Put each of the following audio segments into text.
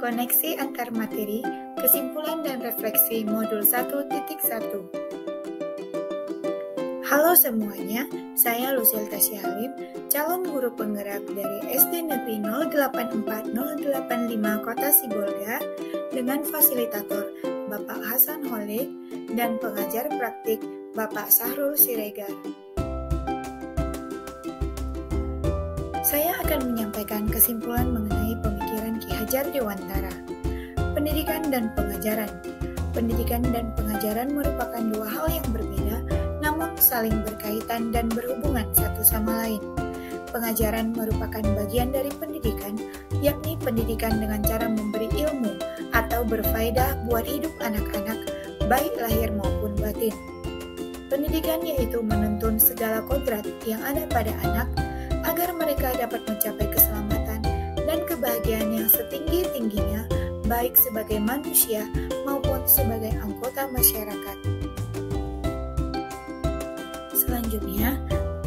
Koneksi antar materi, kesimpulan dan refleksi modul 1.1. Halo semuanya, saya Lusil Tasya Halim, calon guru penggerak dari SD Negeri 084085 Kota Sibolga dengan fasilitator Bapak Hasan Holik dan pengajar praktik Bapak Sahrul Siregar. Saya akan menyampaikan kesimpulan mengenai pemikiran Ki Hajar Dewantara. Pendidikan dan pengajaran. Pendidikan dan pengajaran merupakan dua hal yang berbeda, namun saling berkaitan dan berhubungan satu sama lain. Pengajaran merupakan bagian dari pendidikan, yakni pendidikan dengan cara memberi ilmu atau berfaedah buat hidup anak-anak, baik lahir maupun batin. Pendidikan yaitu menuntun segala kodrat yang ada pada anak, agar mereka dapat mencapai keselamatan dan kebahagiaan yang setinggi-tingginya, baik sebagai manusia maupun sebagai anggota masyarakat. Selanjutnya,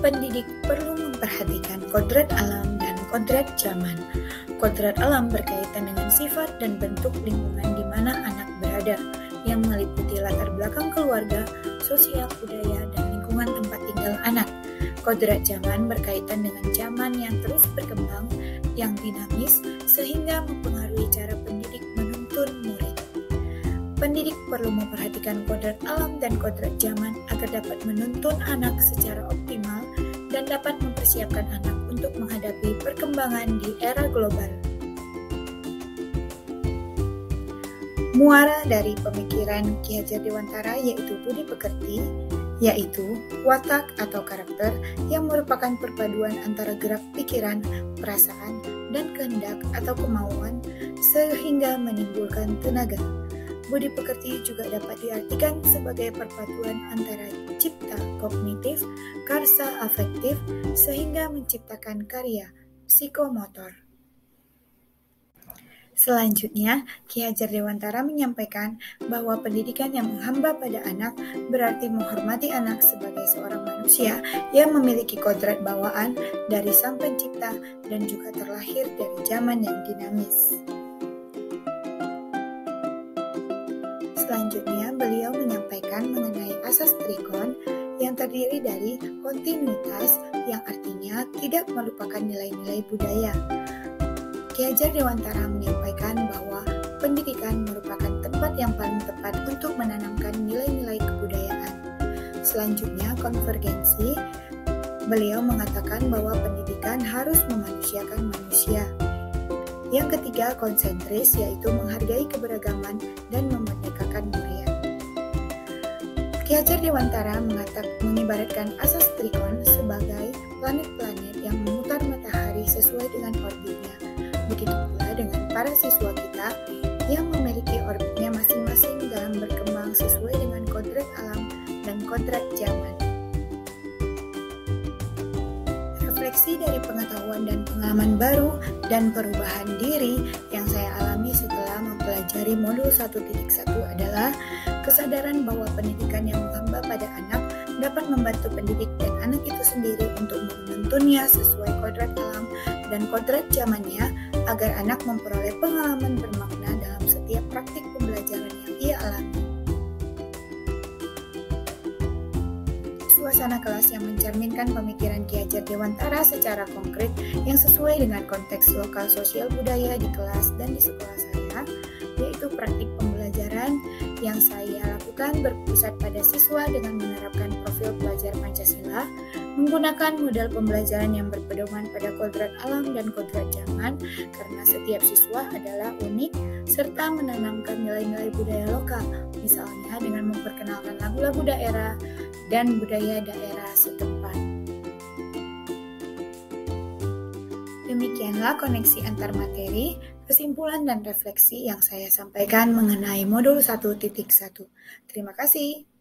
pendidik perlu memperhatikan kodrat alam dan kodrat zaman. Kodrat alam berkaitan dengan sifat dan bentuk lingkungan di mana anak berada, yang meliputi latar belakang keluarga, sosial, budaya, dan lingkungan tempat tinggal anak. Kodrat zaman berkaitan dengan zaman yang terus berkembang, yang dinamis, sehingga mempengaruhi cara pendidik menuntun murid. Pendidik perlu memperhatikan kodrat alam dan kodrat zaman agar dapat menuntun anak secara optimal dan dapat mempersiapkan anak untuk menghadapi perkembangan di era global. Muara dari pemikiran Ki Hajar Dewantara yaitu budi pekerti, yaitu watak atau karakter yang merupakan perpaduan antara gerak pikiran, perasaan, dan kehendak atau kemauan sehingga menimbulkan tenaga. Budi pekerti juga dapat diartikan sebagai perpaduan antara cipta kognitif, karsa afektif, sehingga menciptakan karya psikomotor. Selanjutnya, Ki Hajar Dewantara menyampaikan bahwa pendidikan yang menghamba pada anak berarti menghormati anak sebagai seorang manusia yang memiliki kodrat bawaan dari Sang Pencipta dan juga terlahir dari zaman yang dinamis. Selanjutnya, beliau menyampaikan mengenai asas trikon yang terdiri dari kontinuitas yang artinya tidak melupakan nilai-nilai budaya. Ki Hajar Dewantara menyampaikan bahwa pendidikan merupakan tempat yang paling tepat untuk menanamkan nilai-nilai kebudayaan. Selanjutnya, konvergensi. Beliau mengatakan bahwa pendidikan harus memanusiakan manusia. Yang ketiga, konsentris, yaitu menghargai keberagaman dan memerdekakan mulia. Ki Hajar Dewantara mengibaratkan asas trikon sebagai planet-planet yang memutar matahari sesuai dengan orbitnya. Begitu pula dengan para siswa kita yang memiliki orbitnya masing-masing dalam berkembang sesuai dengan kodrat alam dan kodrat zaman. Refleksi dari pengetahuan dan pengalaman baru dan perubahan diri yang saya alami setelah mempelajari modul 1.1 adalah kesadaran bahwa pendidikan yang menghamba pada anak dapat membantu pendidik dan anak itu sendiri untuk menuntunnya sesuai kodrat alam dan kodrat zamannya agar anak memperoleh pengalaman bermakna dalam setiap praktik pembelajaran yang ia alami. Suasana kelas yang mencerminkan pemikiran Ki Hajar Dewantara secara konkret yang sesuai dengan konteks lokal sosial budaya di kelas dan di sekolah saya, yaitu praktik pembelajaran yang saya lakukan berpusat pada siswa dengan menerapkan profil pelajar Pancasila, menggunakan model pembelajaran yang berpedoman pada kodrat alam dan kodrat zaman karena setiap siswa adalah unik, serta menanamkan nilai-nilai budaya lokal, misalnya dengan memperkenalkan lagu-lagu daerah dan budaya daerah setempat. Demikianlah koneksi antar materi, kesimpulan dan refleksi yang saya sampaikan mengenai modul 1.1. Terima kasih.